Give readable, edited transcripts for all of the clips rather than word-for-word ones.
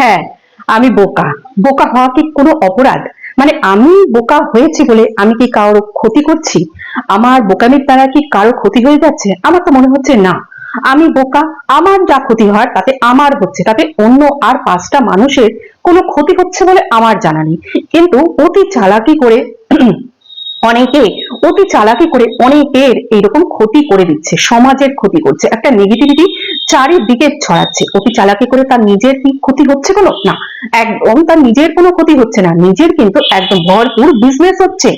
হ্যাঁ, আমি বোকা। বোকা হওয়া কি কোনো অপরাধ? মানে আমি বোকা হয়েছি বলে আমি কি কারো ক্ষতি করছি? আমার বোকামির দ্বারা কি কারো ক্ষতি হয়ে যাচ্ছে? আমার তো মনে হচ্ছে না। আমি বোকা, আমার যা ক্ষতি হয় তাতে আমার হচ্ছে, তাতে অন্য আর ৫টা মানুষের কোনো ক্ষতি হচ্ছে বলে আমার জানা নেই। কিন্তু অতি চালাকি করে অনেকে অতি চালাকি করে অনেকের এইরকম ক্ষতি করে দিচ্ছে, সমাজের ক্ষতি করছে, একটা নেগেটিভিটি চারিদিকে ছড়াচ্ছে। অতি চালাকি করে তার নিজের কি ক্ষতি হচ্ছে কোনো? না, একদম তার নিজের কোনো ক্ষতি হচ্ছে না। নিজের কিন্তু একদম ভরপুর বিজনেস হচ্ছে।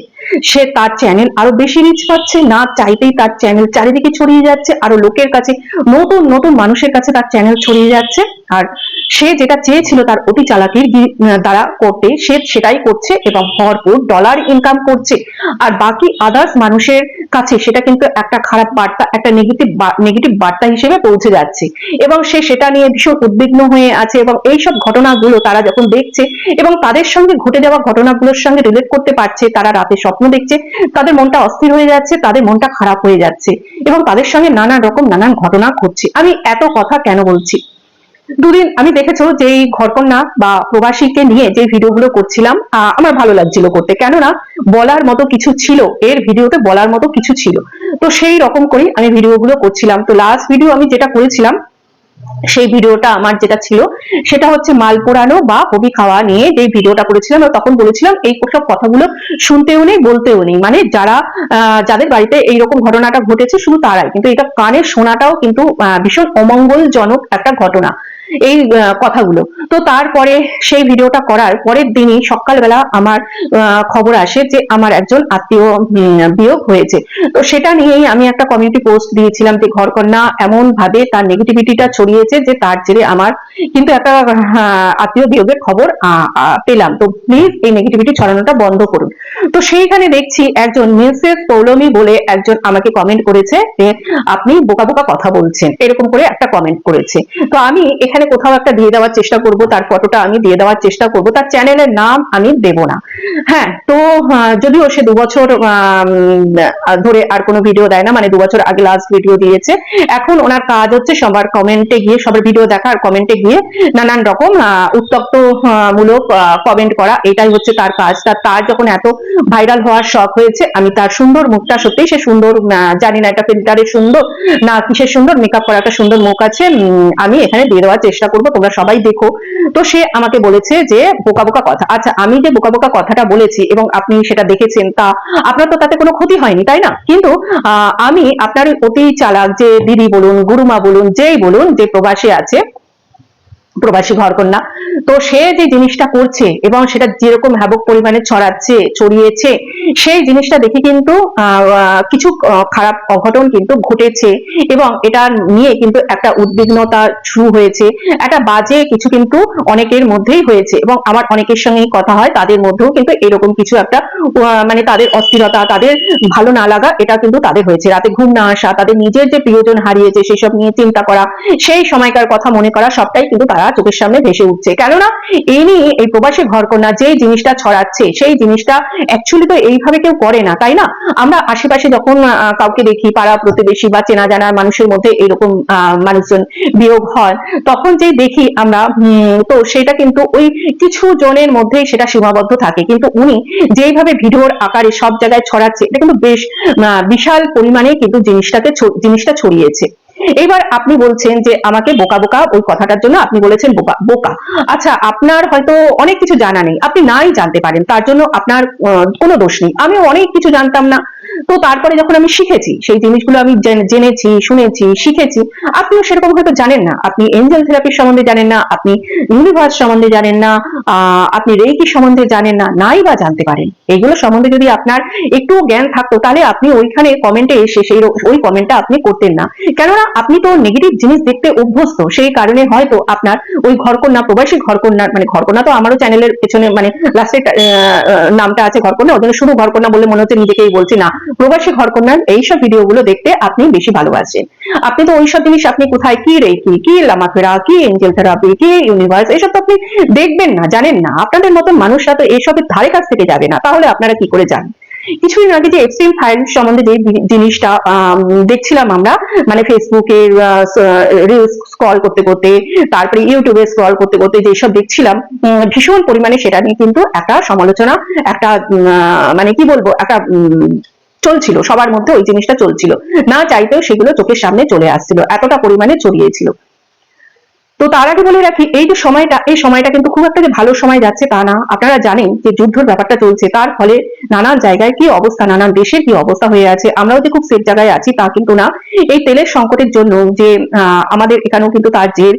সে তার চ্যানেল আরো বেশি রিচ পাচ্ছে, না চাইতেই তার চ্যানেল চারিদিকে ছড়িয়ে যাচ্ছে, আরো লোকের কাছে, নতুন নতুন মানুষের কাছে তার চ্যানেল ছড়িয়ে যাচ্ছে। আর সে যেটা চেয়েছিল তার অতি চালাকির দ্বারা করতে, সে সেটাই করছে এবং ভরপুর ডলার ইনকাম করছে। আর বাকি আদার্স মানুষের কাছে সেটা কিন্তু একটা খারাপ বার্তা, একটা নেগেটিভ বার্তা হিসেবে পৌঁছে যাচ্ছে এবং সে সেটা নিয়ে ভীষণ উদ্বিগ্ন হয়ে আছে। এবং এইসব ঘটনাগুলো তারা যখন দেখছে এবং তাদের সঙ্গে ঘটে যাওয়া ঘটনাগুলোর সঙ্গে রিলেট করতে পারছে, তারা রাতে স্বপ্ন দেখছে, তাদের মনটা অস্থির হয়ে যাচ্ছে, তাদের মনটা খারাপ হয়ে যাচ্ছে এবং তাদের সঙ্গে নানান ঘটনা ঘটছে। আমি এত কথা কেন বলছি? দুদিন আমি দেখেছো যে এই ঘরকন্যা বা প্রবাসীকে নিয়ে যে ভিডিওগুলো করছিলাম, আমার ভালো লাগছিল করতে, কেননা বলার মতো কিছু ছিল, এর ভিডিওতে বলার মতো কিছু ছিল। তো সেই রকম করেই আমি ভিডিওগুলো করছিলাম। তো লাস্ট ভিডিও আমি যেটা করেছিলাম, সেই ভিডিওটা আমার যেটা ছিল সেটা হচ্ছে মাল পোড়ানো বা হবি খাওয়া নিয়ে যে ভিডিওটা করেছিলাম। তখন বলেছিলাম এই সব কথাগুলো শুনতেও নেই, বলতেও নেই, মানে যারা যাদের বাড়িতে এইরকম ঘটনাটা ঘটেছে শুধু তারাই, কিন্তু এটা কানে শোনাটাও কিন্তু ভীষণ অমঙ্গলজনক একটা ঘটনা এই কথাগুলো। তো তারপরে সেই ভিডিওটা করার পরের দিনই সকালবেলা আমার খবর আসে যে আমার একজন আত্মীয় বিয়োগ হয়েছে। তো সেটা নিয়েই আমি একটা কমিউনিটি পোস্ট দিয়েছিলাম যে ঘরকন্যা এমন ভাবে তার নেগেটিভিটিটা ছড়িয়েছে যে তার জেরে আমার কিন্তু একটা আত্মীয় বিয়োগের খবর পেলাম। তো প্লিজ এই নেগেটিভিটি ছড়ানোটা বন্ধ করুন। তো সেইখানে দেখছি একজন মিসেস পৌলমী বলে একজন আমাকে কমেন্ট করেছে যে আপনি বোকা বোকা কথা বলছেন, এরকম করে একটা কমেন্ট করেছে। তো আমি এখানে কোথাও একটা দিয়ে দেওয়ার চেষ্টা করব, তার ফটোটা আমি দিয়ে দেওয়ার চেষ্টা করব, তার চ্যানেলের নাম আমি দেব না। হ্যাঁ, তো যদিও সে ২ বছর ধরে আর কোনো ভিডিও দেয় না, মানে ২ বছর আগে লাস্ট ভিডিও দিয়েছে। এখন ওনার কাজ হচ্ছে সবার কমেন্টে গিয়ে, সবার ভিডিও দেখা আর কমেন্টে গিয়ে নানান রকম উত্তক্ত মূলক কমেন্ট করা, এটাই হচ্ছে তার কাজ। তার যখন এত ভাইরাল হওয়ার শখ হয়েছে, আমি তার সুন্দর মুখটা, সত্যিই সে সুন্দর, জানি না এটা ফিল্টারের সুন্দর না কিসের সুন্দর, মেকআপ করা একটা সুন্দর মুখ আছে, আমি এখানে দিয়ে দেওয়ার চেষ্টা করবো, তোমরা সবাই দেখো। তো সে আমাকে বলেছে যে বোকা বোকা কথা। আচ্ছা, আমি যে বোকা বোকা কথাটা বলেছি এবং আপনি সেটা দেখেছেন, তা আপনার তো তাতে কোনো ক্ষতি হয়নি, তাই না? কিন্তু আমি আপনার অতি চালাক যে দিদি বলুন, গুরুমা বলুন, যেই বলুন, যে প্রবাসী আছে, প্রবাসী ঘরকন্যা, তো সে যে জিনিসটা করছে এবং সেটা যেরকম ব্যাপক পরিমাণে ছড়িয়েছে, সেই জিনিসটা দেখে কিন্তু কিছু খারাপ অঘটন কিন্তু ঘটেছে এবং এটা নিয়ে কিন্তু একটা উদ্বিগ্নতা শুরু হয়েছে, একটা বাজে কিছু কিন্তু অনেকের মধ্যেই হয়েছে এবং আমার অনেকের সঙ্গেই কথা হয়, তাদের মধ্যেও কিন্তু এরকম কিছু একটা মানে তাদের অস্থিরতা, তাদের ভালো না লাগা, এটা কিন্তু তাদের হয়েছে। রাতে ঘুম না আসা, তাদের নিজের যে প্রিয়জন হারিয়েছে সেসব নিয়ে চিন্তা করা, সেই সময়কার কথা মনে করা, সবটাই কিন্তু তারা চোখের সামনে ভেসে উঠছে। কেননা এই নিয়ে এই প্রবাসী ঘরকন্যা যে জিনিসটা ছড়াচ্ছে, সেই জিনিসটা অ্যাকচুয়ালি তো এইভাবে কেউ করে না, তাই না? আমরা আশেপাশে যখন কাউকে দেখি, পাড়া প্রতিবেশী বা চেনা জানা মানুষের মধ্যে এরকম মানুষজন বিয়োগ হয়, তখন যে দেখি আমরা, তো সেটা কিন্তু ওই কিছু জনের মধ্যেই সেটা সীমাবদ্ধ থাকে, কিন্তু উনি যেইভাবে ভিডিওর আকারে সব জায়গায় ছড়াচ্ছে, এটা কিন্তু বেশ বিশাল পরিমাণে কিন্তু জিনিসটা ছড়িয়েছে। এবার আপনি বলছেন যে আমাকে বোকা বোকা, ওই কথাটার জন্য আপনি বলেছেন বোকা বোকা। আচ্ছা, আপনার হয়তো অনেক কিছু জানা নেই, আপনি নাই জানতে পারেন, তার জন্য আপনার কোনো দোষ নেই। আমিও অনেক কিছু জানতাম না, তো তারপরে যখন আমি শিখেছি, সেই জিনিসগুলো আমি জেনেছি, শুনেছি, শিখেছি। আপনিও সেরকম হয়তো জানেন না, আপনি এঞ্জেল থেরাপির সম্বন্ধে জানেন না, আপনি ইউনিভার্স সম্বন্ধে জানেন না, আপনি রেকি সম্বন্ধে জানেন না, নাই বা জানতে পারেন। এগুলো সম্বন্ধে যদি আপনার একটু জ্ঞান থাকতো, তাহলে আপনি ওইখানে কমেন্টে এসে ওই কমেন্টটা আপনি করতেন না। কেননা আপনি তো নেগেটিভ জিনিস দেখতে অভ্যস্ত, সেই কারণে হয়তো আপনার ওই ঘরকন্যা, প্রবাসী ঘরকন্যা, মানে ঘরকন্যা তো আমারও চ্যানেলের পেছনে মানে লাস্টে নামটা আছে ঘরকন্যা, ওদের শুধু ঘরকন্যা বলে মনে হচ্ছে নিজেকেই বলছি না, প্রবাসী ঘরকন্যার এইসব ভিডিওগুলো দেখতে আপনি বেশি ভালোবাসেন। আপনি তো ওইসব জিনিস, আপনি কোথায় কি রেকি, কি লামাফেরা, কি এঞ্জেল থেরাপি, কি ইউনিভার্স, এইসব তো আপনি দেখবেন না, জানেন না। আপনাদের মতন মানুষরা তো এইসবের ধারে কাছ থেকে যাবে না, তাহলে আপনারা কি করে জানেন? কিছুদিন আগে যে এফস্টাইন ফাইল সম্বন্ধে যে জিনিসটা দেখছিলাম আমরা, মানে ফেসবুকের রিলস স্ক্রল করতে করতে, তারপরে ইউটিউবে স্ক্রল করতে করতে যেসব দেখছিলাম, ভীষণ পরিমাণে সেটা নিয়ে কিন্তু একটা সমালোচনা, একটা মানে কি বলবো, একটা চলছিল, সবার মধ্যে ওই জিনিসটা চলছিল, না চাইতেও সেগুলো চোখের সামনে চলে আসছিল, এতটা পরিমাণে ছড়িয়েছিল। তো তার আগে বলে রাখি, এই যে সময়টা, এই সময়টা কিন্তু খুব একটা যে ভালো সময় যাচ্ছে তা না। আপনারা জানেন যে যুদ্ধের ব্যাপারটা চলছে, তার ফলে নানান জায়গায় কি অবস্থা, নানান দেশের কি অবস্থা হয়ে আছে। আমরাও যে খুব সেফ জায়গায় আছি তা কিন্তু না। এই তেলের সংকটের জন্য যে আমাদের এখানেও কিন্তু তার জের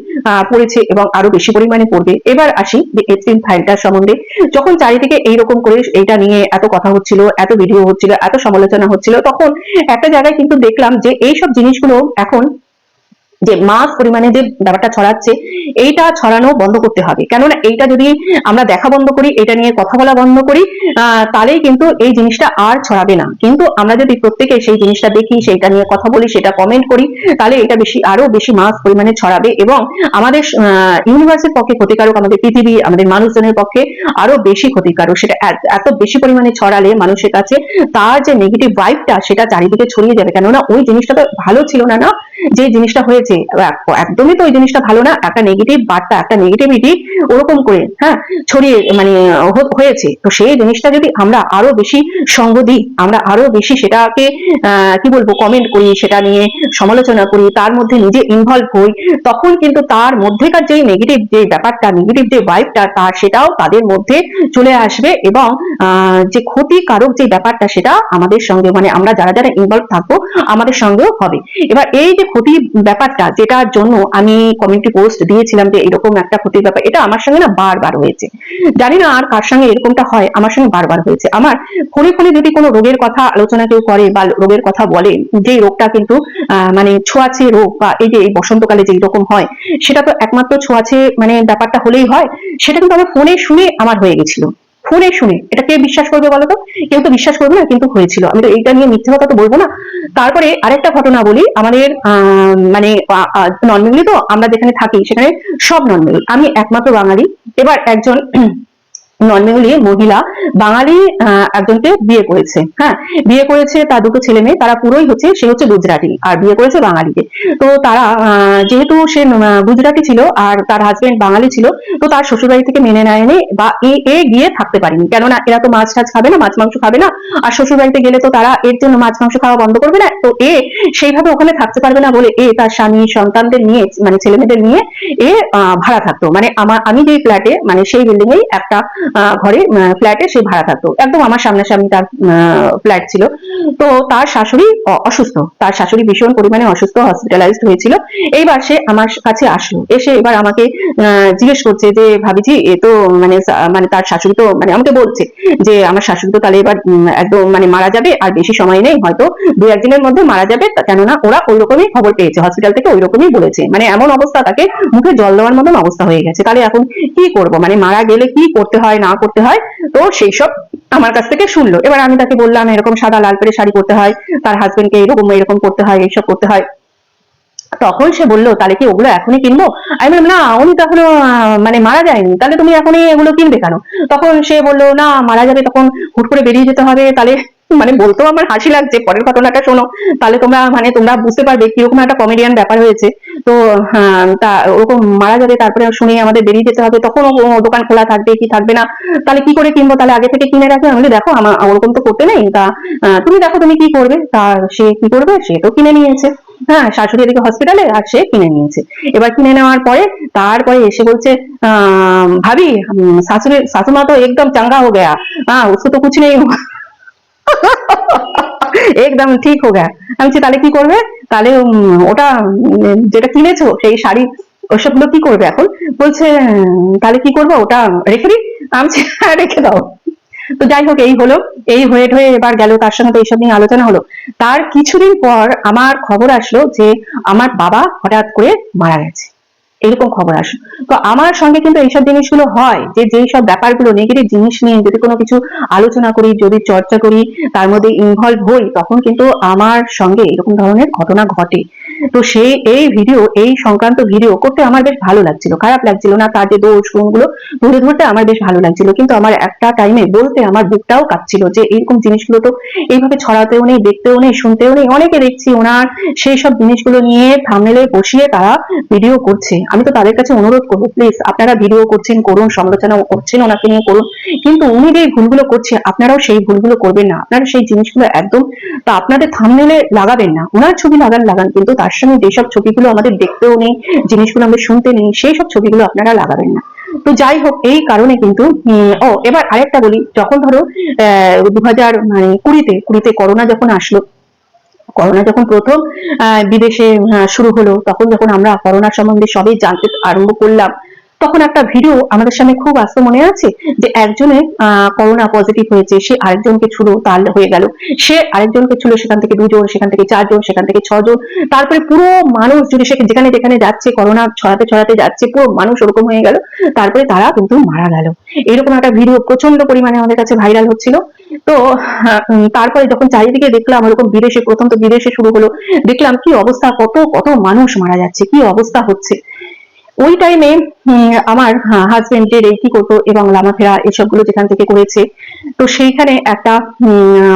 পড়েছে এবং আরো বেশি পরিমাণে পড়বে। এবার আসি যে এফস্টাইন ফাইলটার সম্বন্ধে, যখন চারিদিকে এইরকম করে এইটা নিয়ে এত কথা হচ্ছিল, এত ভিডিও হচ্ছিল, এত সমালোচনা হচ্ছিল, তখন একটা জায়গায় কিন্তু দেখলাম যে এইসব জিনিসগুলো এখন যে মাস পরিমাণে যে ব্যাপারটা ছড়াচ্ছে, এইটা ছড়ানো বন্ধ করতে হবে। কেননা এইটা যদি আমরা দেখা বন্ধ করি, এটা নিয়ে কথা বলা বন্ধ করি, তাহলেই কিন্তু এই জিনিসটা আর ছড়াবে না। কিন্তু আমরা যদি প্রত্যেকে সেই জিনিসটা দেখি, সেইটা নিয়ে কথা বলি, সেটা কমেন্ট করি, তাহলে এটা বেশি, আরো বেশি মাস পরিমাণে ছড়াবে এবং আমাদের ইউনিভার্সের পক্ষে ক্ষতিকারক, আমাদের পৃথিবী, আমাদের মানুষজনের পক্ষে আরো বেশি ক্ষতিকারক। সেটা এত বেশি পরিমাণে ছড়ালে মানুষের কাছে তার যে নেগেটিভ ভাইবটা সেটা চারিদিকে ছড়িয়ে যাবে। কেননা ওই জিনিসটা তো ভালো ছিল না, না যে জিনিসটা হয়েছে, একদমই তো ওই জিনিসটা ভালো না। একটা নেগেটিভ বার্তা, একটা নেগেটিভিটি ওরকম করে ছড়িয়ে মানে হয়েছে। তো সেই জিনিসটা যদি আমরা আরো বেশি সঙ্গ দিই, আমরা আরো বেশি সেটাকে কি বলবো কমেন্ট করি, সেটা নিয়ে সমালোচনা করি, তার মধ্যে নিজে ইনভলভ হই, তখন কিন্তু তার মধ্যেকার যে নেগেটিভ যে ব্যাপারটা, নেগেটিভ যে ভাইবটা, তার সেটাও তাদের মধ্যে চলে আসবে এবং যে ক্ষতিকারক যে ব্যাপারটা সেটা আমাদের সঙ্গে, মানে আমরা যারা যারা ইনভলভ থাকবো আমাদের সঙ্গেও হবে। এবার এই যে ক্ষতির ব্যাপারটা, যেটার জন্য আমি কমিউনিটি পোস্ট দিয়েছিলাম যে এরকম একটা ক্ষতির ব্যাপার, এটা আমার সঙ্গে না বারবার হয়েছে। জানি না আর কার সঙ্গে এরকমটা হয়, আমার সঙ্গে বারবার হয়েছে। আমার ফোনে ফোনে যদি কোনো রোগের কথা আলোচনা কেউ করে বা রোগের কথা বলে, যে রোগটা কিন্তু মানে ছোঁয়াচে রোগ, বা এই যে এই বসন্তকালে যে রকম হয়, সেটা তো একমাত্র ছোঁয়াচে মানে ব্যাপারটা হলেই হয়, সেটা কিন্তু আমার ফোনে শুনে আমার হয়ে গেছিল। ফোনে শুনে, এটা কে বিশ্বাস করবে বলো তো? কেউ তো বিশ্বাস করবে না, কিন্তু হয়েছিল। আমি তো এইটা নিয়ে মিথ্যে কথা তো বলবো না। তারপরে আরেকটা ঘটনা বলি, আমাদের মানে নন বেঙ্গলি তো আমরা যেখানে থাকি সেখানে সব নন বেঙ্গলি, আমি একমাত্র বাঙালি। এবার একজন নন বেঙ্গলি মহিলা বাঙালি একজনকে বিয়ে করেছে, বিয়ে করেছে, তার দুটো ছেলে মেয়ে, তারা পুরোই হচ্ছে, সে হচ্ছে গুজরাটি আর বিয়ে করেছে বাঙালিকে। তো তারা যেহেতু সে গুজরাটি ছিল আর তার হাজবেন্ড বাঙালি ছিল, তো তার শ্বশুরবাড়ি থেকে মেনে নেয়নি বা এ গিয়ে থাকতে পারেনি, কেননা এরা তো মাছ টাছ খাবে না, মাছ মাংস খাবে না, আর শ্বশুরবাড়িতে গেলে তো তারা এর জন্য মাছ মাংস খাওয়া বন্ধ করবে না। তো সেইভাবে ওখানে থাকতে পারবে না বলে তার স্বামী সন্তানদের নিয়ে, মানে ছেলে মেয়েদের নিয়ে ভাড়া থাকতো। মানে আমি যে ফ্ল্যাটে, মানে সেই বিল্ডিং এই একটা ঘরে, ফ্ল্যাটে সে ভাড়া থাকতো, একদম আমার সামনাসামনি তার ফ্ল্যাট ছিল। তো তার শাশুড়ি অসুস্থ, তার শাশুড়ি ভীষণ পরিমাণে অসুস্থ, হসপিটালাইজড হয়েছিল। এইবার সে আমার কাছে আসলো, এসে এবার আমাকে জিজ্ঞেস করছে যে ভাবিজি, এ তো মানে মানে তার শাশুড়ি তো মানে আমাকে বলছে যে আমার শাশুড়ি তো তাহলে এবার একদম মানে মারা যাবে, আর বেশি সময় নেই, হয়তো 2-1 দিনের মধ্যে মারা যাবে। কেননা ওরা ওই রকমই খবর পেয়েছে, হসপিটাল থেকে ওই রকমই বলেছে, মানে এমন অবস্থা, তাকে মুখে জল দেওয়ার মতন অবস্থা হয়ে গেছে। তাহলে এখন কি করব, মানে মারা গেলে কি করতে হয় না করতে হয়, তো সেই সব আমার কাছ থেকে শুনলো। এবার আমি তাকে বললাম এরকম সাদা লাল পেরে শাড়ি পরতে হয়, তার হাজবেন্ডকে এরকম এরকম করতে হয়, এইসব করতে হয়। তখন সে বললো তাহলে কি ওগুলো এখনই কিনবো? আমি বললাম না, উনি তো এখনো মানে মারা যায়নি, তাহলে তুমি এখনই এগুলো কিনবে কেন? তখন সে বললো না, মারা যাবে তখন হুট করে বেরিয়ে যেতে হবে। তাহলে মানে বলতেও আমার হাসি লাগছে, পরের ঘটনাটা শোনো, তাহলে তোমরা বুঝতে পারবে কিরকম একটা কমেডিয়ান ব্যাপার হয়েছে। তো তা ওরকম মারা যাবে, তারপরে শুনে আমাদের বেরিয়ে যেতে হবে, তখন দোকান খোলা থাকবে কি থাকবে না, তাহলে কি করে কিনবো? তাহলে আগে থেকে কিনে রাখবে। আমি দেখো আমার ওরকম তো করতে নেই, তা তুমি দেখো তুমি কি করবে। তা সে কি করবে, সে তো কিনে নিয়েছে, শাশুড়ি এদিকে হসপিটালে আর সে কিনে নিয়েছে। এবার কিনে নেওয়ার পরে তারপরে এসে বলছে ভাবি, सासू माँ तो एकदम चंगा हो गया, उसको तो कुछ नहीं हुआ, একদম ঠিক হয়ে গেছে। আমি বলছি তাহলে কি করবে? তাহলে ওটা যেটা কিনেছো সেই শাড়ি ওসবগুলো কি করবে এখন? বলছে তাহলে কি করবো, ওটা রেখে দিই। আমি বলছি হ্যাঁ রেখে দাও। তো যাই হোক, এই হলো, এই হয়ে ঠয়ে এবার গেল, তার সঙ্গে তো এইসব নিয়ে আলোচনা হলো। তার কিছুদিন পর আমার খবর আসলো যে আমার বাবা হঠাৎ করে মারা গেছে, এরকম খবর আসলো। তো আমার সঙ্গে কিন্তু এইসব জিনিসগুলো হয়, যে যেই সব ব্যাপারগুলো নেগেটিভ জিনিস নিয়ে যদি কোনো কিছু আলোচনা করি, যদি চর্চা করি, তার মধ্যে ইনভলভ হই, তখন কিন্তু আমার সঙ্গে এরকম ধরনের ঘটনা ঘটে। তো সেই এই সংক্রান্ত ভিডিও করতে আমার বেশ ভালো লাগছিল, খারাপ লাগছিল না। তার যে দোষ গুণগুলো ধরে ধরতে আমার বেশ ভালো লাগছিল, কিন্তু আমার একটা টাইমে বলতে আমার বুকটাও কাঁপছিল যে এরকম জিনিসগুলো তো এইভাবে ছড়াতেও নেই, দেখতেও নেই, শুনতেও নেই। অনেকে দেখছি ওনার সেই সব জিনিসগুলো নিয়ে থাম্বনেলে বসিয়ে তারা ভিডিও করছে। আমি তো তাদের কাছে অনুরোধ করবো, প্লিজ আপনারা ভিডিও করছেন করুন, সমালোচনা করছেন ওনাকে নিয়ে করুন, কিন্তু উনি যে ভুলগুলো করছে আপনারাও সেই ভুলগুলো করবেন না। আপনারা সেই জিনিসগুলো একদম তা আপনাদের থাম্বনেলে লাগাবেন না। ওনার ছবি লাগান, কিন্তু তার সঙ্গে যেসব ছবিগুলো আমাদের দেখতেও নেই, জিনিসগুলো আমরা শুনতে নেই, সেই সব ছবিগুলো আপনারা লাগাবেন না। তো যাই হোক, এই কারণে কিন্তু এবার আরেকটা বলি, যখন ধরো 2020 করোনা যখন আসলো, করোনা যখন প্রথম বিদেশে শুরু হলো, তখন যখন আমরা করোনা সম্বন্ধে সবই জানতে আরম্ভ করলাম, তখন একটা ভিডিও আমাদের সামনে খুব আসতে মনে আছে যে একজনের করোনা পজিটিভ হয়েছে, সে আরেকজনকে ছুলো, তার হয়ে গেল, সে আরেকজনকে ছুলো, সেখান থেকে 2 জন, সেখান থেকে 4 জন, সেখান থেকে 6 জন, তারপরে পুরো মানুষ জুড়ে সে যেখানে যেখানে যাচ্ছে করোনা ছড়াতে যাচ্ছে, পুরো মানুষ ওরকম হয়ে গেল, তারপরে তারা কিন্তু মারা গেল। এরকম একটা ভিডিও প্রচন্ড পরিমাণে আমাদের কাছে ভাইরাল হচ্ছিল। তো তারপরে যখন চারিদিকে দেখলাম ওরকম বিদেশে, প্রথম তো বিদেশে শুরু হলো, দেখলাম কি অবস্থা, কত কত মানুষ মারা যাচ্ছে, কি অবস্থা হচ্ছে। ওই টাইমে আমার হাজবেন্ড যে রেকি করতো এবং লামাফেরা এসবগুলো যেখান থেকে করেছে, তো সেইখানে একটা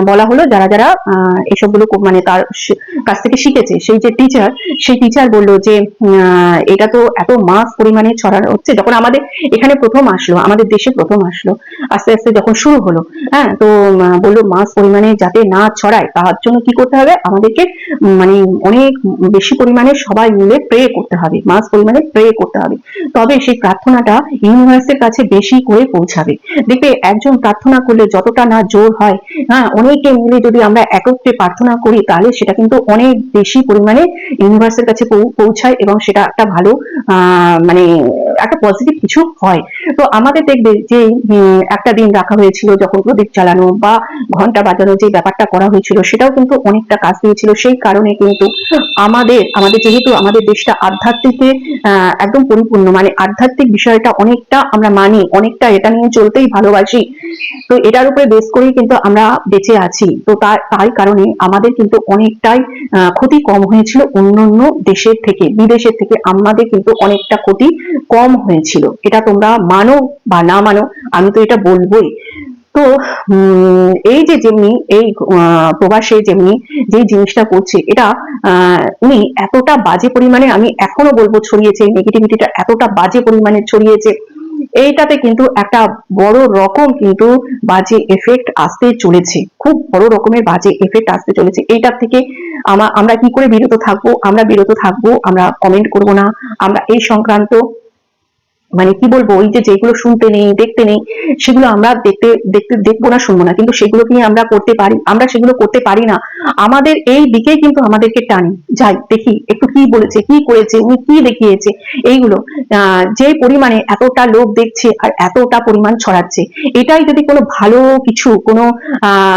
বলা হলো যারা যারা এসবগুলো মানে তার কাছ থেকে শিখেছে, সেই টিচার বললো যে এটা তো এত মাস পরিমাণে ছড়ানো হচ্ছে। যখন আমাদের এখানে প্রথম আসলো, আমাদের দেশে প্রথম আসলো, আস্তে আস্তে যখন শুরু হলো, হ্যাঁ, তো বললো মাস পরিমাণে যাতে না ছড়ায় তার জন্য কি করতে হবে, আমাদেরকে মানে অনেক বেশি পরিমাণে সবাই মিলে প্রে করতে হবে, মাস পরিমাণে প্রে করতে হবে, তবে সেই প্রার্থনাটা ইউনিভার্সের কাছে বেশি করে পৌঁছাবে। দেখবে একজন প্রার্থনা করলে যতটা না জোর হয়, হ্যাঁ, অনেকে মিলে যদি আমরা একত্রে প্রার্থনা করি তাহলে সেটা কিন্তু অনেক বেশি পরিমাণে ইউনিভার্সের কাছে পৌঁছায় এবং সেটা একটা ভালো মানে একটা পজিটিভ কিছু হয়। তো আমাদের দেখবে যে একটা দিন রাখা হয়েছিল যখন প্রদীপ চালানো বা ঘন্টা বাজানো যে ব্যাপারটা করা হয়েছিল, সেটাও কিন্তু অনেকটা কাজ দিয়েছিল। সেই কারণে কিন্তু আমাদের যেহেতু আমাদের দেশটা আধ্যাত্মিকে একদম পরিপূর্ণ, মানে আধ্যাত্মিক বিষয়টা অনেকটা আমরা মানি, অনেকটা এটা নিয়ে চলতেই ভালোবাসি, তো এটার উপরে বেস করেই কিন্তু আমরা বেঁচে আছি। তো তাই কারণে আমাদের কিন্তু অনেকটাই ক্ষতি কম হয়েছিল অন্যান্য দেশের থেকে, বিদেশের থেকে আমাদের কিন্তু অনেকটা ক্ষতি কম হয়েছিল। এটা তোমরা মানো বা না মানো, আমি তো এটা বলবোই। তো এই যে যেমনি এই প্রবাসে যেমনি যে জিনিসটা করছে, এটা উনি এতটা বাজে পরিমাণে, আমি এখনো বলবো ছড়িয়েছে, এই নেগেটিভিটিটা এতটা বাজে পরিমাণে ছড়িয়েছে, এইটাতে কিন্তু একটা বড় রকম কিন্তু বাজে এফেক্ট আসতে চলেছে, খুব বড় রকমের বাজে এফেক্ট আসতে চলেছে। এইটার থেকে আমরা কি করে বিরত থাকবো? আমরা কমেন্ট করব না, আমরা এই সংক্রান্ত মানে কি বলবো, ওই যে যেগুলো শুনতে নেই, দেখতে নেই, সেগুলো আমরা দেখবো না, শুনবো না, কিন্তু সেগুলো কি আমরা করতে পারি? আমরা সেগুলো করতে পারি না। আমাদের এই দিকেই কিন্তু আমাদেরকে টানে, যাই দেখি একটু কি বলেছে, কি করেছে, উনি কি দেখিয়েছে, এইগুলো যে পরিমাণে এতটা লোক দেখছে আর এতটা পরিমাণ ছড়াচ্ছে, এটাই যদি কোনো ভালো কিছু, কোনো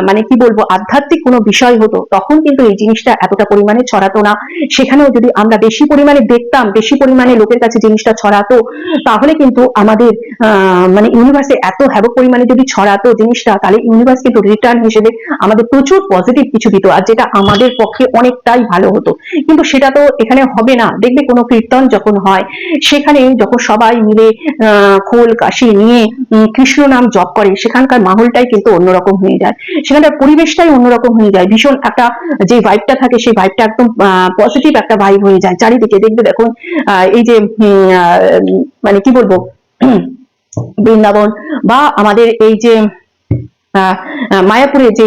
মানে কি বলবো আধ্যাত্মিক কোনো বিষয় হতো, তখন কিন্তু এই জিনিসটা এতটা পরিমাণে ছড়াতো না। সেখানেও যদি আমরা বেশি পরিমাণে দেখতাম, বেশি পরিমাণে লোকের কাছে জিনিসটা ছড়াতো, তাহলে কিন্তু আমাদের মানে ইউনিভার্সে এত হ্যাবক পরিমাণে যদি ছড়াতো জিনিসটা, তাহলে ইউনিভার্স কিন্তু রিটার্ন হিসেবে আমাদের প্রচুর পজিটিভ কিছু দিত, আর যেটা আমাদের পক্ষে অনেকটাই ভালো হতো। কিন্তু সেটা তো এখানে হবে না। দেখবে কোনো কীর্তন যখন হয়, সেখানে যখন সবাই মিলে খোল কাশি নিয়ে কৃষ্ণ নাম জপ করে, সেখানকার মাহলটাই কিন্তু অন্যরকম হয়ে যায়, সেখানকার পরিবেশটাই অন্যরকম হয়ে যায়, ভীষণ একটা যে ভাইবটা থাকে সেই ভাইবটা একদম পজিটিভ একটা ভাইব হয়ে যায় চারিদিকে। দেখবে দেখুন এই যে মানে কি বলবো বৃন্দাবন বা আমাদের এই যে মায়াপুরে যে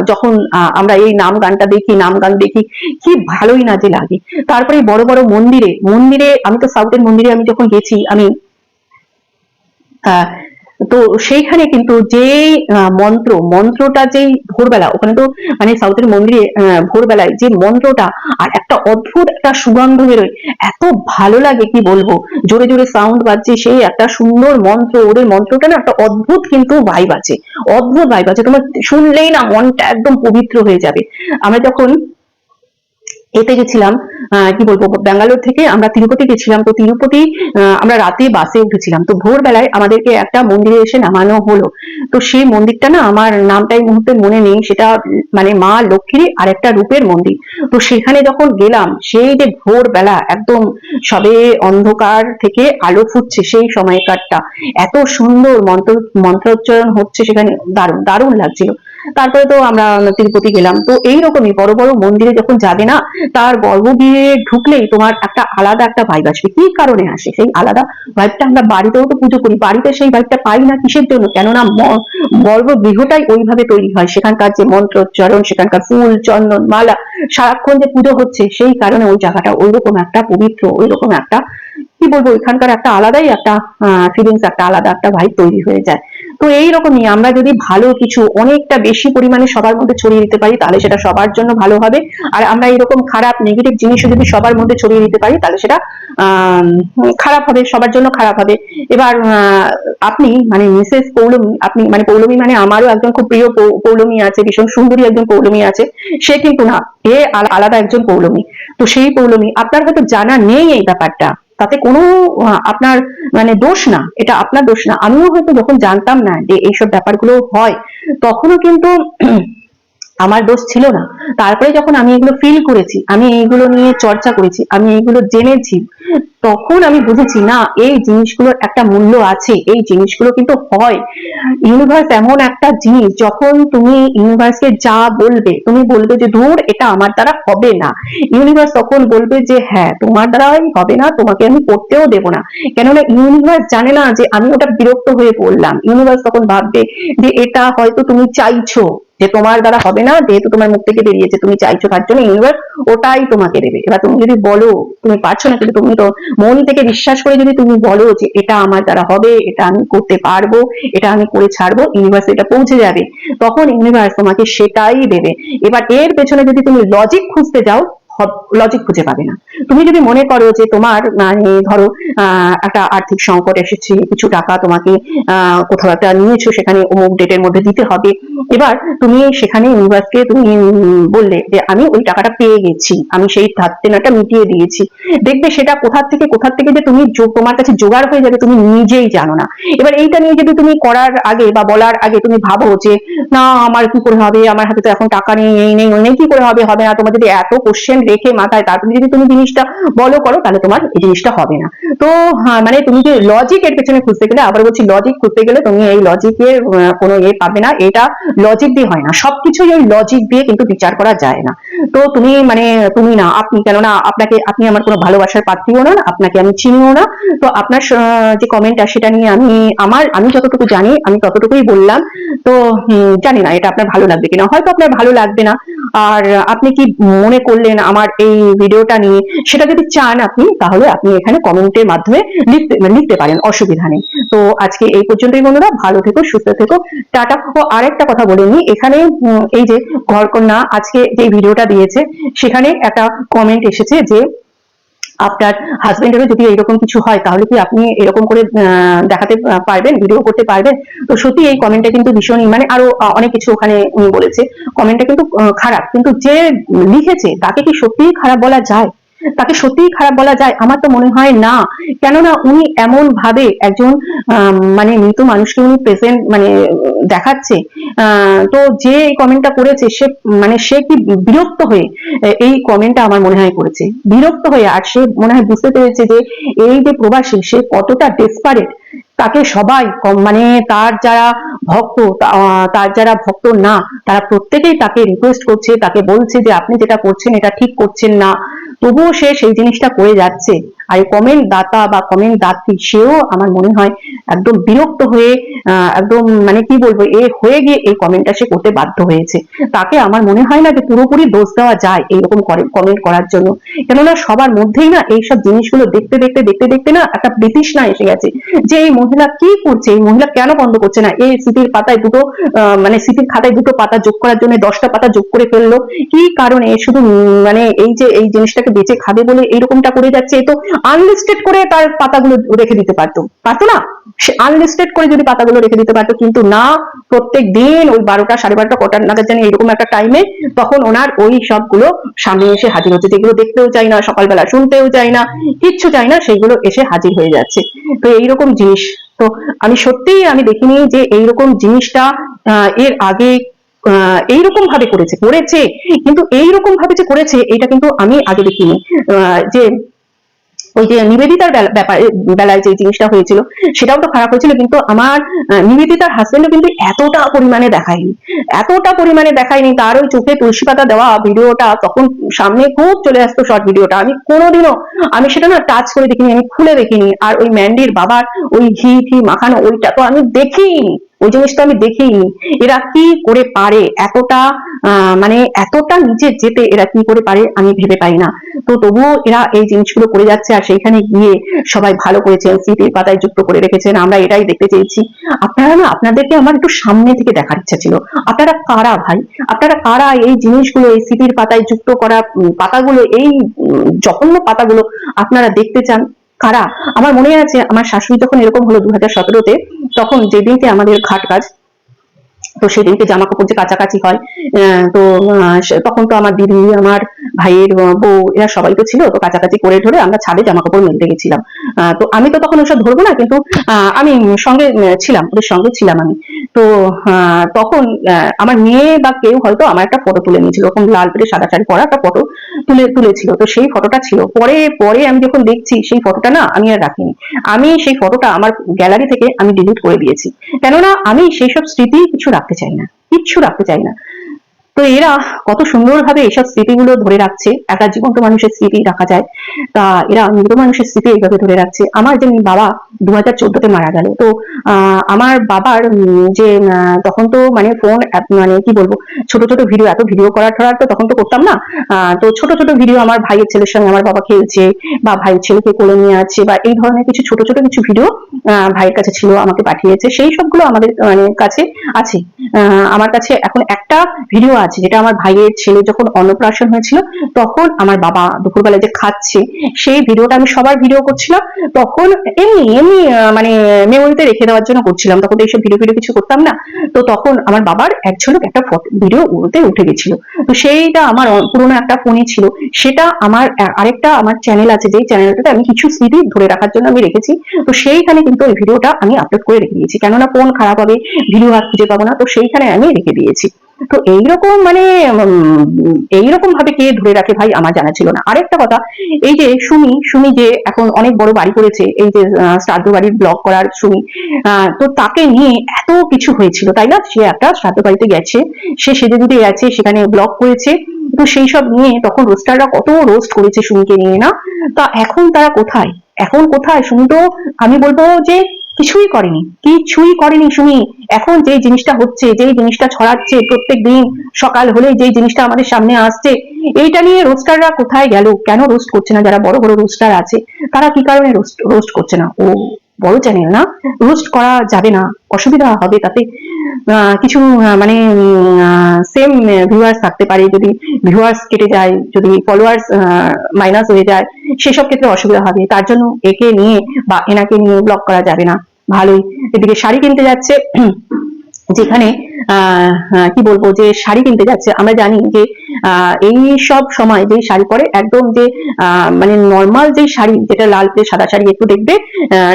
যখন আমরা এই নাম গানটা দেখি, নাম গান দেখি, কি ভালোই না যে লাগে। তারপরে বড় বড় মন্দিরে আমি তো সাউথের মন্দিরে আমি যখন গেছি, আমি তো সেইখানে কিন্তু যে মন্ত্রটা যেই ভোরবেলা, ওখানে তো মানে সাউথের মন্দিরে ভোরবেলায় যে মন্ত্রটা আর একটা অদ্ভুত একটা সুগন্ধ বেরোয়, এত ভালো লাগে কি বলবো, জোরে জোরে সাউন্ড বাজছে, সেই একটা সুন্দর মন্ত্র, ওদের মন্ত্রটা না একটা অদ্ভুত কিন্তু ভাইব আছে, তোমার শুনলেই না মনটা একদম পবিত্র হয়ে যাবে। আমরা যখন এতে গেছিলাম কি বলবো, ব্যাঙ্গালোর থেকে আমরা তিরুপতি গেছিলাম। তো তিরুপতি আমরা রাতে বাসে উঠেছিলাম। তো ভোরবেলায় আমাদেরকে একটা মন্দিরে এসে নামানো হলো। তো সেই মন্দিরটা না, আমার নামটা এই মুহূর্তে মনে নেই, সেটা মানে মা লক্ষ্মীর আর একটা রূপের মন্দির। তো সেখানে যখন গেলাম, সেই যে ভোরবেলা একদম সবে অন্ধকার থেকে আলো ফুটছে, সেই সময়কারটা এত সুন্দর মন্ত্রোচ্চারণ হচ্ছে সেখানে, দারুণ দারুণ লাগছিল। তারপরে তো আমরা তিরুপতি গেলাম। তো এইরকমই বড় বড় মন্দিরে যখন যাবে না, তার গর্ভগৃহে ঢুকলেই তোমার একটা আলাদা একটা ভাইব আসবে। কি কারণে আসে সেই আলাদা ভাইবটা? আমরা বাড়িতেও তো পুজো করি, বাড়িতে সেই ভাইবটা পাই না কিসের জন্য? কেননা গর্ভগৃহটাই ওইভাবে তৈরি হয়, সেখানকার যে মন্ত্রোচ্চারণ, সেখানকার ফুল চন্দন মালা, সারাক্ষণ যে পুজো হচ্ছে, সেই কারণে ওই জায়গাটা ওইরকম একটা পবিত্র, ওইরকম একটা কি বলবো, এখানকার একটা আলাদাই একটা ফিলিংস, একটা আলাদা একটা ভাইব তৈরি হয়ে যায়। তো এইরকমই আমরা যদি ভালো কিছু অনেকটা বেশি পরিমাণে সবার মধ্যে ছড়িয়ে দিতে পারি, তাহলে সেটা সবার জন্য ভালো হবে। আর আমরা এরকম খারাপ নেগেটিভ জিনিসও যদি সবার মধ্যে ছড়িয়ে দিতে পারি, তাহলে সেটা খারাপ হবে, সবার জন্য খারাপ হবে। এবার আপনি মানে মিসেস পৌলমী, আপনি মানে পৌলমী মানে আমারও একজন খুব প্রিয় পৌলমী আছে, ভীষণ সুন্দরী একজন পৌলমী আছে। সে কিন্তু না, এ আলাদা একজন পৌলমী। তো সেই পৌলমী আপনার হয়তো জানা নেই এই ব্যাপারটা, তাতে কোনো আপনার মানে দোষ না, এটা আপনার দোষ না। আমিও হয়তো যখন জানতাম না যে এইসব ব্যাপারগুলো হয়, তখনও কিন্তু আমার দোষ ছিল না। তারপরে যখন আমি এগুলো ফিল করেছি, আমি এইগুলো নিয়ে চর্চা করেছি, আমি এইগুলো জেনেছি, তখন আমি বুঝেছি না, এই জিনিসগুলোর একটা মূল্য আছে, এই জিনিসগুলো কিন্তু হয়। ইউনিভার্স এমন একটা জিনিস, যখন তুমি ইউনিভার্সকে যা বলবে, তুমি বলবে যে ধুর এটা আমার দ্বারা হবে না, ইউনিভার্স তখন বলবে যে হ্যাঁ তোমার দ্বারাই হবে না, তোমাকে আমি করতেও দেব না। কেননা ইউনিভার্স জানে না যে আমি ওটা বিরক্ত হয়ে পড়লাম। ইউনিভার্স তখন ভাববে যে এটা হয়তো তুমি চাইছো, যে তোমার দ্বারা হবে না, যেহেতু তোমার মুখ থেকে বেরিয়েছে, তুমি চাইছো, তার জন্য ইউনিভার্স ওটাই তোমাকে দেবে। এবার তুমি যদি বলো তুমি পারছো না, কিন্তু তুমি তো মন থেকে বিশ্বাস করে যদি তুমি বলো যে এটা আমার দ্বারা হবে, এটা আমি করতে পারবো, এটা আমি করে ছাড়বো, ইউনিভার্স এটা পৌঁছে যাবে, তখন ইউনিভার্স তোমাকে সেটাই দেবে। এবার এর পেছনে যদি তুমি লজিক খুঁজতে যাও, লজিক খুঁজে পাবে না। তুমি যদি মনে করো যে তোমার মানে ধরো একটা আর্থিক সংকট এসেছে, কিছু টাকা তোমাকে কোথাও একটা নিয়েছো, সেখানে অমুক ডেটের মধ্যে দিতে হবে। এবার তুমি সেখানে ইউনিভার্সকে তুমি বললে যে আমি ওই টাকাটা পেয়ে গেছি, আমি সেই ধার দেনাটা মিটিয়ে দিয়েছি। দেখবে সেটা কোথা থেকে যে তুমি তোমার কাছে জোগাড় হয়ে যাবে, তুমি নিজেই জানো না। এবার এইটা নিয়ে যদি তুমি করার আগে বা বলার আগে তুমি ভাবো যে না আমার কি করে হবে, আমার হাতে তো এখন টাকা নেই, এই নেই ওই নেই, কি করে হবে, হবে না, তোমার যদি এত কোশ্চেন রেখে মাথায় তারপরে যদি তুমি জিনিসটা বলো করো, তাহলে তোমার এই জিনিসটা হবে না। তো মানে তুমি যে লজিক এর পেছনে খুঁজতে গেলে, আবার বলছি লজিক খুঁজতে গেলে তুমি এই লজিকের কোনো ইয়ে পাবে না। এটা লজিক দিয়ে হয় না, সবকিছুই ওই লজিক দিয়ে কিন্তু বিচার করা যায় না। তো তুমি মানে তুমি না, আপনি, কেননা আপনি আমার কোনো ভালোবাসার পাত্রীও না, আপনাকে আমি চিনিও না। তো আপনার যে কমেন্টটা, সেটা নিয়ে আমি যতটুকু জানি আমি ততটুকুই বললাম। তো জানি না এটা আপনার ভালো লাগবে কিনা, হয়তো আপনার ভালো লাগবে না। আর আপনি কি মনে করলেন আমার এই ভিডিওটা নিয়ে, সেটা যদি চান আপনি, তাহলে আপনি এখানে কমেন্টের মাধ্যমে লিখতে পারেন, অসুবিধা নেই। তো আজকে এই পর্যন্তই বন্ধুরা, ভালো থেকো, সুস্থ থেকো, টাটা। ও আরেকটা কথা বলে নি, এখানে এই যে ঘরকন্যা আজকে যে ভিডিওটা দিয়েছে, সেখানে একটা কমেন্ট এসেছে যে আপনার হাজবেন্ডেরও যদি এরকম কিছু হয়, তাহলে কি আপনি এরকম করে দেখাতে পারবেন, ভিডিও করতে পারবেন? তো সত্যি এই কমেন্টটা কিন্তু ভীষণই মানে আরো অনেক কিছু ওখানে উনি বলেছে, কমেন্টটা কিন্তু খারাপ, কিন্তু যে লিখেছে তাকে কি সত্যিই খারাপ বলা যায়? তাকে সত্যিই খারাপ বলা যায়? আমার তো মনে হয় না। কেননা উনি এমন ভাবে একজন মানে মৃত মানুষকে উনি প্রেজেন্ট মানে দেখাচ্ছে। তো যে এই কমেন্টটা করেছে, সে কি বিরক্ত হয়ে এই কমেন্টটা আমার মনে হয় করেছে, বিরক্ত হয়ে। আর সে মনে হয় বুঝতে পেরেছে যে এই যে প্রবাসী, সে কতটা ডেসপারেট। তাকে সবাই মানে তার যারা ভক্ত, তার যারা ভক্ত না, তারা প্রত্যেকেই তাকে রিকোয়েস্ট করছে, তাকে বলছে যে আপনি যেটা করছেন এটা ঠিক করছেন না, তবুও সে সেই জিনিসটা করে যাচ্ছে। আর কমেন্ট দাতা বা কমেন্ট দাত্রী, সেও আমার মনে হয় একদম বিরক্ত হয়ে একদম মানে কি বলবো, হয়ে গিয়ে এই কমেন্টটা সে করতে বাধ্য হয়েছে। তাকে আমার মনে হয় না যে পুরোপুরি দোষ দেওয়া যায় এইরকম কমেন্ট করার জন্য। কেননা সবার মধ্যেই না এইসব জিনিসগুলো দেখতে দেখতে না একটা বিতৃষ্ণা এসে গেছে, যে এই মহিলা কি করছে, এই মহিলা কেন বন্ধ করছে না, এই স্মৃতির পাতায় দুটো মানে স্মৃতির খাতায় দুটো পাতা যোগ করার জন্য 10টা পাতা যোগ করে ফেললো, কি কারণে? শুধু মানে এই যে এই জিনিসটাকে বেঁচে খাবে বলে এইরকমটা করে যাচ্ছে। তো আনলিস্টেড করে তার পাতাগুলো রেখে দিতে পারতো, পারতো না? সে আনলিস্টেড করে যদি পাতাগুলো রেখে দিতে পারতো, কিন্তু না, প্রত্যেক দিন ওই 12টা 12:30 কটার নাগাদ জানি এরকম একটা টাইমে তখন ওনার ওই সবগুলো সামনে এসে হাজির হচ্ছে, যেগুলো দেখতেও চাই না, সকালবেলা শুনতেও চাই না, কিচ্ছু চাই না, সেইগুলো এসে হাজির হয়ে যাচ্ছে। তো এইরকম জিনিস তো আমি সত্যিই আমি দেখিনি যে এইরকম জিনিসটা এর আগে এইরকম ভাবে করেছে, কিন্তু এইরকম ভাবে যে করেছে এটা কিন্তু আমি আগে দেখিনি। যে ওই যে নিবেদিতার বেলায় যে জিনিসটা হয়েছিল সেটাও তো খারাপ হয়েছিল, কিন্তু আমার নিবেদিতার হাজবেন্ডও কিন্তু এতটা পরিমাণে দেখায়নি। তার ওই চোখে তুলসী পাতা দেওয়া ভিডিওটা তখন সামনে খুব চলে আসতো, শর্ট ভিডিওটা আমি কোনোদিনও আমি সেটা না টাচ করে দেখিনি, আমি খুলে দেখিনি। আর ওই ম্যান্ডির বাবার ওই ঘি মাখানো ওইটা তো আমি দেখিনি, ওই জিনিসটা আমি দেখিনি। এরা কি করে পারে এতটা মানে এতটা নিচে যেতে, এরা কি করে পারে আমি ভেবে পাই না। তো তবুও এরা এই জিনিসগুলো করে যাচ্ছে, আর সেইখানে গিয়ে সবাই ভালো করেছেন, স্মৃতির পাতায় যুক্ত করে রেখেছেন, আমরা এটাই দেখতে চেয়েছি। আপনারা না, আপনাদেরকে আমার একটু সামনে থেকে দেখার ইচ্ছা ছিল, আপনারা কারা ভাই, আপনারা কারা এই জিনিসগুলো, এই স্মৃতির পাতায় যুক্ত করা পাতাগুলো, এই জঘন্য পাতাগুলো আপনারা দেখতে চান কারা? আমার মনে আছে আমার শাশুড়ি যখন এরকম হলো 2017-তে, তখন যেদিনকে আমাদের ঘাট কাজ, তো সেদিনকে জামা কাপড় যে কাছাকাছি হয়, তো তখন তো আমার দিদি, আমার ভাইয়ের বউ, এরা সবাই তো ছিল, তো কাছাকাছি করে ধরে আমরা ছাদে জামা কাপড় মেলতে গেছিলাম। তো আমি তো তখন ওসব ধরবো না, কিন্তু আমি সঙ্গে ছিলাম, ওদের সঙ্গে ছিলাম আমি। তো তখন আমার মেয়ে বা কেউ হয়তো আমার একটা ফটো তুলে নিয়েছিল, ওরকম লাল পেটে সাদা শাড়ি পরা একটা ফটো তুলেছিল। তো সেই ফটোটা ছিল, পরে আমি যখন দেখছি সেই ফটোটা না আমি আর রাখিনি, আমি সেই ফটোটা আমার গ্যালারি থেকে আমি ডিলিট করে দিয়েছি, কেননা আমি সেই সব স্মৃতি কিচ্ছু রাখতে চাই না। তো এরা কত সুন্দরভাবে এইসব স্মৃতিগুলো ধরে রাখছে, একটা জীবন্ত মানুষের স্মৃতি রাখা যায়, তা এরা মৃত মানুষের স্মৃতি এইভাবে ধরে রাখছে। আমার যে বাবা 2014-তে মারা গেল, তো আমার বাবার যে তখন তো মানে ফোন, মানে কি বলবো, ছোট ছোট ভিডিও, এত ভিডিও করার তো তখন তো করতাম না। তো ছোট ছোট ভিডিও আমার ভাইয়ের ছেলের সঙ্গে আমার বাবা খেলছে, বা ভাইয়ের ছেলেকে কোলে নিয়ে আছে, বা এই ধরনের কিছু ছোট ছোট কিছু ভিডিও ভাইয়ের কাছে ছিল, আমাকে পাঠিয়েছে, সেই সবগুলো আমাদের মানে কাছে আছে। আমার কাছে এখন একটা ভিডিও আছে, যেটা আমার ভাইয়ের ছেলে যখন অন্নপ্রাশন হয়েছিল, তখন আমার বাবা দুপুরবেলা যে খাচ্ছে সেই ভিডিওটা আমি সবার ভিডিও করছিলাম, তখন এমনি এমনি মানে মেমোরিতে রেখে দেওয়ার জন্য করছিলাম, তখন তো এইসব ভিডিও কিছু করতাম না। তো তখন আমার বাবার এক ঝলক একটা ভিডিও উঠে গেছিল, তো সেইটা আমার পুরোনো একটা ফোনে ছিল, সেটা আমার আরেকটা আমার চ্যানেল আছে, যেই চ্যানেলটাতে আমি কিছু স্মৃতি ধরে রাখার জন্য আমি রেখেছি, তো সেইখানে কিন্তু ওই ভিডিওটা আমি আপলোড করে রেখে দিয়েছি, কেননা ফোন খারাপ হবে, ভিডিও আর খুঁজে পাবো না, তো সেইখানে আমি রেখে দিয়েছি। তো এইরকম মানে এইরকম ভাবে কে ধরে রাখে ভাই আমার জানা ছিল না। আরেকটা কথা, এই যে সুমি যে এখন অনেক বড় বাড়ি করেছে, এই যে শ্রাদ্ধ বাড়ির ব্লগ করার সুমি, তো তাকে নিয়ে এত কিছু হয়েছিল তাই না, সে একটা শ্রাদ্ধ বাড়িতে গেছে, সে সেজে গুজে গেছে, সেখানে ব্লগ করেছে, তো সেই সব নিয়ে তখন রোস্টাররা কত রোস্ট করেছে সুমিকে নিয়ে না। তা এখন তারা কোথায়, সুমি তো আমি বলবো যে কিছুই করেনি সুমি। এখন যে জিনিসটা হচ্ছে, যেই জিনিসটা ছড়াচ্ছে প্রত্যেক দিন সকাল হলে, যেই জিনিসটা আমাদের সামনে আসছে, এইটা নিয়ে রোস্টাররা কোথায় গেল, কেন রোস্ট করছে না? যারা বড় বড় রোস্টার আছে তারা কি কারণে রোস্ট করছে না? ও বড় চ্যানেল না, রোস্ট করা যাবে না, অসুবিধা হবে তাতে, কিছু মানে সেম ভিউয়ার্স থাকতে পারে, যদি ভিউয়ার্স কেটে যায়, যদি ফলোয়ার্স মাইনাস হয়ে যায়, সেসব ক্ষেত্রে অসুবিধা হবে, তার জন্য একে নিয়ে বা এনাকে নিয়ে ব্লগ করা যাবে না। ভালোই, এদিকে শাড়ি কিনতে যাচ্ছে, যেখানে কি বলবো, যে শাড়ি কিনতে যাচ্ছে, আমরা জানি যে এই সব সময় যে শাড়ি পরে, একদম যে মানে নর্মাল যে শাড়ি, যেটা লাল সাদা শাড়ি, একটু দেখবে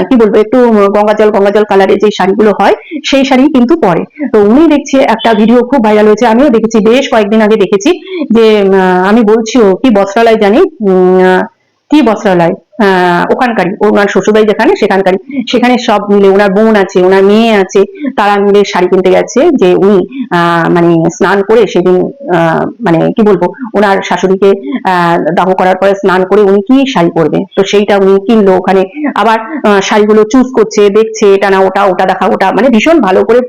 কি বলবো, একটু গঙ্গাজল কালারের যে শাড়িগুলো হয়, সেই শাড়ি কিন্তু পরে। তো উনি দেখছি একটা ভিডিও খুব ভাইরাল হয়েছে, আমিও দেখেছি, বেশ কয়েকদিন আগে দেখেছি, যে আমি বলছিও কি বস্ত্রালয় জানি, কি বস্ত্রালয়, ওখানকারই, ওনার শ্বশুরবাড়ি যেখানে, সেখানে সব মিলে, ওনার বোন আছে, ওনার মেয়ে আছে, তারা মিলে শাড়ি কিনতে গেছে, যে উনি মানে স্নান করে সেদিন মানে কি বলবো, ওনার শাশুড়িকে দাহ করার পরে স্নান করে উনি কি শাড়ি পরবে, তো সেইটা উনি কিনলো ওখানে। আবার শাড়িগুলো চুজ করছে, দেখছে এটা না ওটা দেখা, ওটা মানে ভীষণ ভালো করে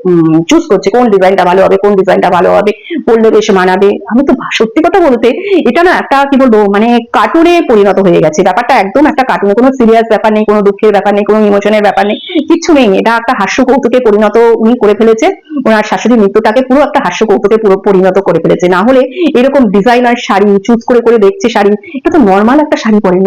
চুজ করছে, কোন ডিজাইনটা ভালো হবে, পরলে বেশ মানাবে। আমি তো সত্যি কথা বলতে, এটা না একটা কি বলবো, মানে কার্টুনে পরিণত হয়ে গেছে ব্যাপারটা, একদম একটা কার্টুনে, কোনো সিরিয়াস ব্যাপার নেই, কোনো দুঃখের ব্যাপার নেই, কোনো ইমোশনের ব্যাপার নেই, কিচ্ছু নেই। এটা একটা হাস্য কৌতুকে পরিণত উনি করে ফেলেছে। ওনার শাশুড়ির মৃত্যুটাকে পুরো একটা হাস্য কৌতুকে পুরো পরিণত করে ফেলেছে। না হলে এরকম ডিজাইনার শাড়ি চুজ করে করে দেখছে শাড়ি, এটা তো নর্মাল একটা শাড়ি পরে,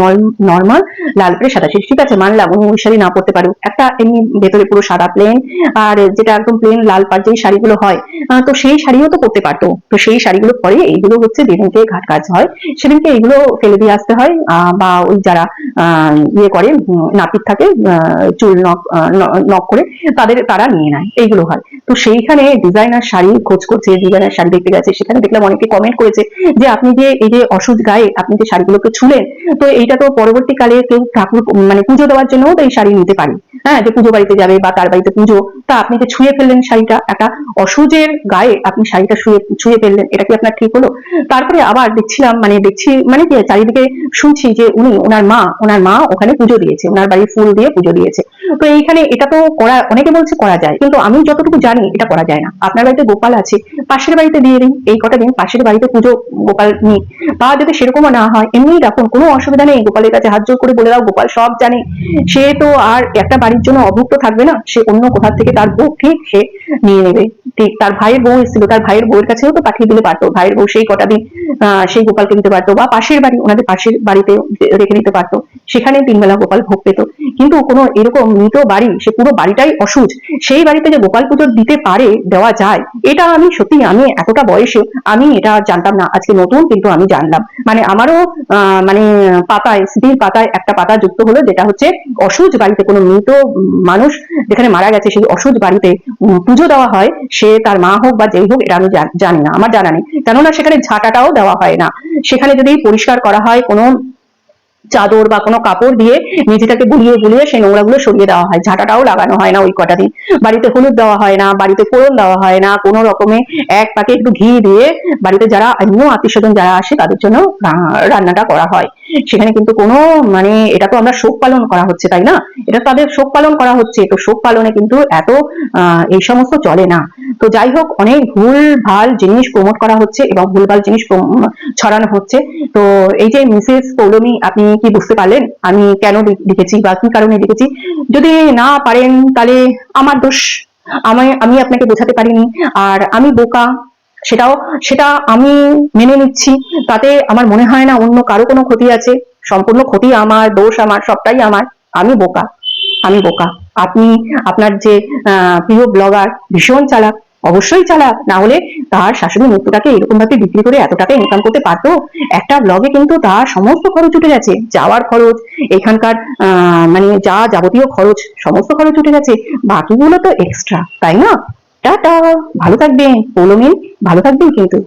নর্মাল লাল করে সাদা শাড়ি, ঠিক আছে মানলাম উনি ওই শাড়ি না পরতে পারুক, একটা এমনি ভেতরে পুরো সাদা প্লেন আর যেটা একদম প্লেন লাল পাড় যেই শাড়িগুলো হয়, তো সেই শাড়িও তো পরতে পারতো। তো সেই শাড়িগুলো পরে এইগুলো হচ্ছে যেদিনকে ঘাট কাজ হয় সেদিনকে এগুলো ফেলে দিয়ে আসতে হয়, বা ওই যারা ইয়ে করে নাপিত থাকে চুল নক করে তারা নিয়ে নেয়, এইগুলো হয়। তো সেইখানে ডিজাইনার শাড়ি খোঁজ করছে, ডিজাইনার শাড়ি দেখতে গেছে, সেখানে দেখলাম অনেকে কমেন্ট করেছে যে আপনি যে এই যে অসুখ গায়ে আপনি যে শাড়িগুলোকে ছুলেন, তো এইটা তো পরবর্তীকালে কেউ ঠাকুর মানে পুজো দেওয়ার জন্য তো এই শাড়ি নিতে পারে, হ্যাঁ, যে পুজো বাড়িতে যাবে বা তার বাড়িতে পুজো, তা আপনি যে ছুঁয়ে ফেললেন শাড়িটা, একটা অসুজের গায়ে আপনি শাড়িটা ছুঁয়ে ফেললেন, এটা কি আপনার ঠিক হলো? তারপরে আবার দেখছিলাম দেখছি কি চারিদিকে শুনছি যে ওনার মা ওখানে পুজো দিয়েছে, ওনার বাড়ি ফুল দিয়ে পুজো দিয়েছে। তো এইখানে এটা তো করা, অনেকে বলছে করা যায়, কিন্তু আমি যতটুকু জানি এটা করা যায় না। আপনার বাড়িতে গোপাল আছে, পাশের বাড়িতে দিয়ে দিন, এই কটা দিন পাশের বাড়িতে পুজো গোপাল নিই, বা যদি সেরকমও না হয় এমনি রাখুন, কোনো অসুবিধা নেই, গোপালের কাছে হাত জোর করে বলে দাও গোপাল সব জানে, সে তো আর একটা বাড়ির জন্য অভুক্ত থাকবে না, সে অন্য কোথা থেকে তার বউ ঠিক সে নিয়ে নেবে। ঠিক তার ভাইয়ের বউ এসেছিল, তার ভাইয়ের বউয়ের কাছেও তো পাঠিয়ে দিলে পারতো, ভাইয়ের বউ সেই কটা দিন সেই গোপালকে দিতে পারতো, বা পাশের বাড়ি ওনাদের পাশের বাড়িতে রেখে দিতে পারতো, সেখানে 3 বেলা গোপাল ভোগ পেত। কিন্তু কোনো এরকম মৃত বাড়ি, সে পুরো বাড়িটাই অসুচ, সেই বাড়িতে যে গোপাল পুজো দিতে পারে, দেওয়া যায়, এটা আমি সত্যি আমি এতটা বয়সে আমি এটা জানতাম না, আজকে নতুন কিন্তু আমি জানলাম। আমারও পাতায়, স্মৃতির পাতায় একটা পাতা যুক্ত হলো, যেটা হচ্ছে অসুচ বাড়িতে কোনো মৃত মানুষ যেখানে মারা গেছে সেই অসুচ বাড়িতে পুজো দেওয়া হয়, সে তার মা হোক বা যেই হোক, এটা আমি জানি না, আমার জানা নেই, কেননা সেখানে ঝাঁটাটাও দেওয়া হয় না। সেখানে যদি পরিষ্কার করা হয় কোনো চাদর বা কোনো কাপড় দিয়ে মেঝেটাকে গুলিয়ে গুলিয়ে সেই নোংরাগুলো সরিয়ে দেওয়া হয়, ঝাঁটাটাও লাগানো হয় না ওই কটা দিন। বাড়িতে হলুদ দেওয়া হয় না, বাড়িতে ফোড়ন দেওয়া হয় না, কোনো রকমে এক পাকে একটু ঘি দিয়ে বাড়িতে যারা অন্য আত্মীয় স্বজন যারা আসে তাদের জন্য রান্নাটা করা হয়। সেখানে কিন্তু কোনো এটা তো আমরা শোক পালন করা হচ্ছে, তাই না, এটা তাদের শোক পালন করা হচ্ছে, তো শোক পালনে কিন্তু এত এই সমস্ত চলে না। তো যাই হোক, অনেক ভুল ভাল জিনিস প্রমোট করা হচ্ছে এবং ভুলভাল জিনিস ছড়ানো হচ্ছে। তো এই যে মিসেস পৌলমী, আপনি কি বুঝতে পারলেন আমি কেন লিখেছি বা কি কারণে লিখেছি? যদি না পারেন তাহলে আমার দোষ, আমি আপনাকে বোঝাতে পারিনি, আর আমি বোকা, সেটা আমি মেনে নিচ্ছি। তাতে আমার মনে হয় না অন্য কারো কোনো ক্ষতি আছে, সম্পূর্ণ ক্ষতি আমার, দোষ আমার, সবটাই আমার। আমি বোকা, আমি বোকা। আপনি আপনার যে প্রিয় ব্লগার ভীষণ চালাক, অবশ্যই চালাক, না হলে তার শাশুড়ির মৃত্যুটাকে এরকম ভাবে বিক্রি করে এত টাকা ইনকাম করতে পারতো। একটা ব্লগে কিন্তু তার সমস্ত খরচ উঠে গেছে, যাওয়ার খরচ, এখানকার যা যাবতীয় খরচ, সমস্ত খরচ উঠে গেছে, বাকিগুলো তো এক্সট্রা, তাই না? টাটা, ভালো থাকবেন পৌলমী, ভালো থাকবেন কিন্তু।